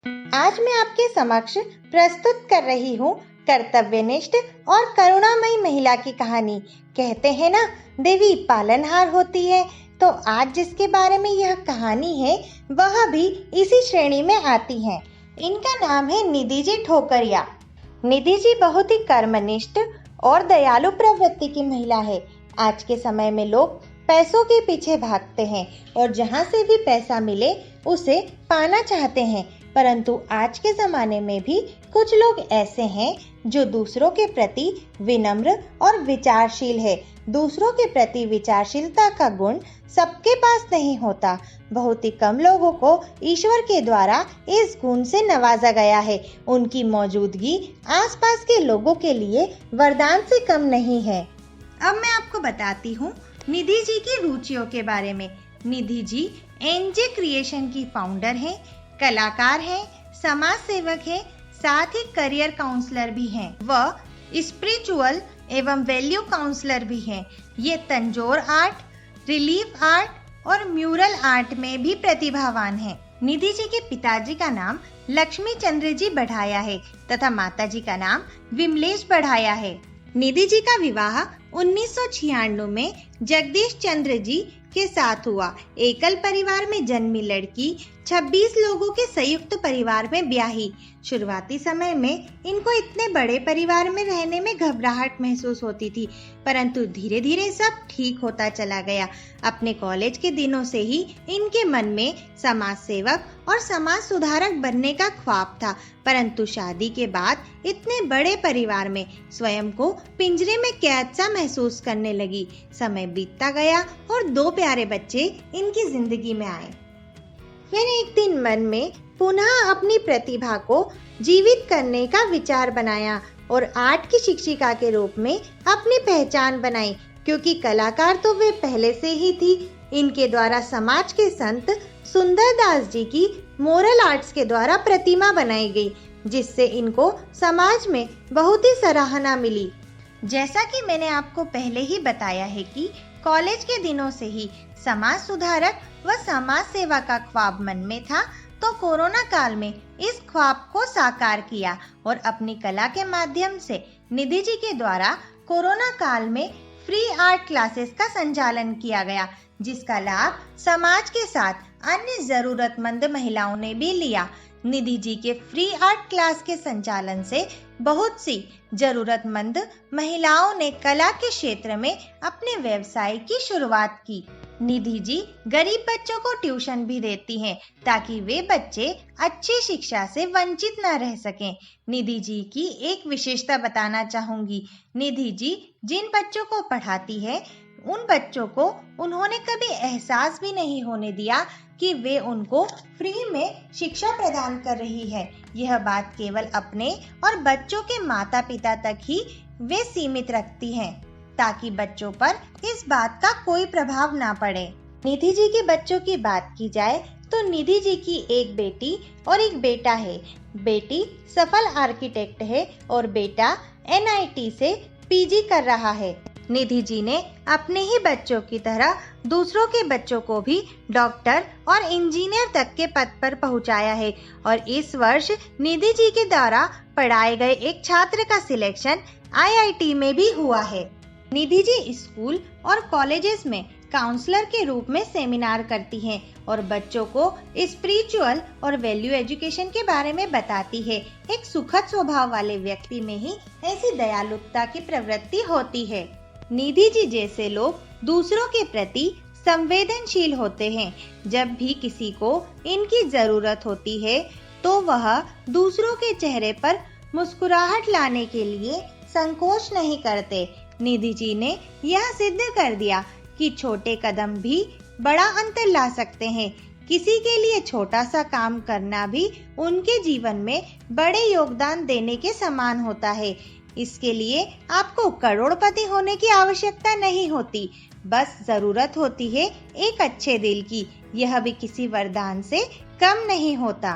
आज मैं आपके समक्ष प्रस्तुत कर रही हूँ कर्तव्यनिष्ठ और करुणामयी महिला की कहानी। कहते हैं ना, देवी पालनहार होती है। तो आज जिसके बारे में यह कहानी है वह भी इसी श्रेणी में आती है। इनका नाम है निधि जी ठोकरिया। निधि जी बहुत ही कर्मनिष्ठ और दयालु प्रवृत्ति की महिला है। आज के समय में लोग पैसों के पीछे भागते हैं और जहाँ से भी पैसा मिले उसे पाना चाहते हैं, परंतु आज के ज़माने में भी कुछ लोग ऐसे हैं जो दूसरों के प्रति विनम्र और विचारशील है। दूसरों के प्रति विचारशीलता का गुण सबके पास नहीं होता। बहुत ही कम लोगों को ईश्वर के द्वारा इस गुण से नवाजा गया है। उनकी मौजूदगी आसपास के लोगों के लिए वरदान से कम नहीं है। अब मैं आपको बताती हूँ निधि जी की रुचियों के बारे में। निधि जी एनजे क्रिएशन की फाउंडर हैं, कलाकार हैं, समाज सेवक हैं, साथ ही करियर काउंसलर भी हैं। वह स्पिरिचुअल एवं वैल्यू काउंसलर भी हैं। ये तंजोर आर्ट, रिलीफ आर्ट और म्यूरल आर्ट में भी प्रतिभावान हैं। निधि जी के पिताजी का नाम लक्ष्मी चंद्र जी बढ़ाया है तथा माताजी का नाम विमलेश बढ़ाया है। निधि जी का विवाह 1996 में जगदीश चंद्र जी के साथ हुआ। एकल परिवार में जन्मी लड़की 26 लोगों के संयुक्त परिवार में ब्याही। शुरुआती समय में इनको इतने बड़े परिवार में रहने में घबराहट महसूस होती थी, परंतु धीरे धीरे सब ठीक होता चला गया। अपने कॉलेज के दिनों से ही इनके मन में समाज सेवक और समाज सुधारक बनने का ख्वाब था, परंतु शादी के बाद इतने बड़े परिवार में स्वयं को पिंजरे में कैद सा महसूस करने लगी। समय बीतता गया और 2 प्यारे बच्चे इनकी जिंदगी में आए। फिर एक दिन मन में पुनः अपनी प्रतिभा को जीवित करने का विचार बनाया और आर्ट की शिक्षिका के रूप में अपनी पहचान बनाई, क्योंकि कलाकार तो वे पहले से ही थी। इनके द्वारा समाज के संत सुंदरदास जी की मोरल आर्ट्स के द्वारा प्रतिमा बनाई गई, जिससे इनको समाज में बहुत ही सराहना मिली। जैसा कि मैंने आपको पहले ही बताया है कि कॉलेज के दिनों से ही समाज सुधारक व समाज सेवा का ख्वाब मन में था, तो कोरोना काल में इस ख्वाब को साकार किया और अपनी कला के माध्यम से निधि जी के द्वारा कोरोना काल में फ्री आर्ट क्लासेस का संचालन किया गया, जिसका लाभ समाज के साथ अन्य जरूरतमंद महिलाओं ने भी लिया। निधि जी के फ्री आर्ट क्लास के संचालन से बहुत सी जरूरतमंद महिलाओं ने कला के क्षेत्र में अपने व्यवसाय की शुरुआत की। निधि जी गरीब बच्चों को ट्यूशन भी देती हैं ताकि वे बच्चे अच्छी शिक्षा से वंचित न रह सकें। निधि जी की एक विशेषता बताना चाहूंगी। निधि जी जिन बच्चों को पढ़ाती है उन बच्चों को उन्होंने कभी एहसास भी नहीं होने दिया कि वे उनको फ्री में शिक्षा प्रदान कर रही है। यह बात केवल अपने और बच्चों के माता पिता तक ही वे सीमित रखती हैं, ताकि बच्चों पर इस बात का कोई प्रभाव ना पड़े। निधि जी के बच्चों की बात की जाए तो निधि जी की एक बेटी और एक बेटा है। बेटी सफल आर्किटेक्ट है और बेटा NIT से PG कर रहा है। निधि जी ने अपने ही बच्चों की तरह दूसरों के बच्चों को भी डॉक्टर और इंजीनियर तक के पद पर पहुंचाया है और इस वर्ष निधि जी के द्वारा पढ़ाए गए एक छात्र का सिलेक्शन IIT में भी हुआ है। निधि जी स्कूल और कॉलेजेस में काउंसलर के रूप में सेमिनार करती हैं और बच्चों को स्पिरिचुअल और वैल्यू एजुकेशन के बारे में बताती है। एक सुखद स्वभाव वाले व्यक्ति में ही ऐसी दयालुता की प्रवृत्ति होती है। निधि जी जैसे लोग दूसरों के प्रति संवेदनशील होते हैं। जब भी किसी को इनकी जरूरत होती है तो वह दूसरों के चेहरे पर मुस्कुराहट लाने के लिए संकोच नहीं करते। निधि जी ने यह सिद्ध कर दिया कि छोटे कदम भी बड़ा अंतर ला सकते हैं। किसी के लिए छोटा सा काम करना भी उनके जीवन में बड़े योगदान देने के समान होता है। इसके लिए आपको करोड़पति होने की आवश्यकता नहीं होती, बस जरूरत होती है एक अच्छे दिल की। यह भी किसी वरदान से कम नहीं होता।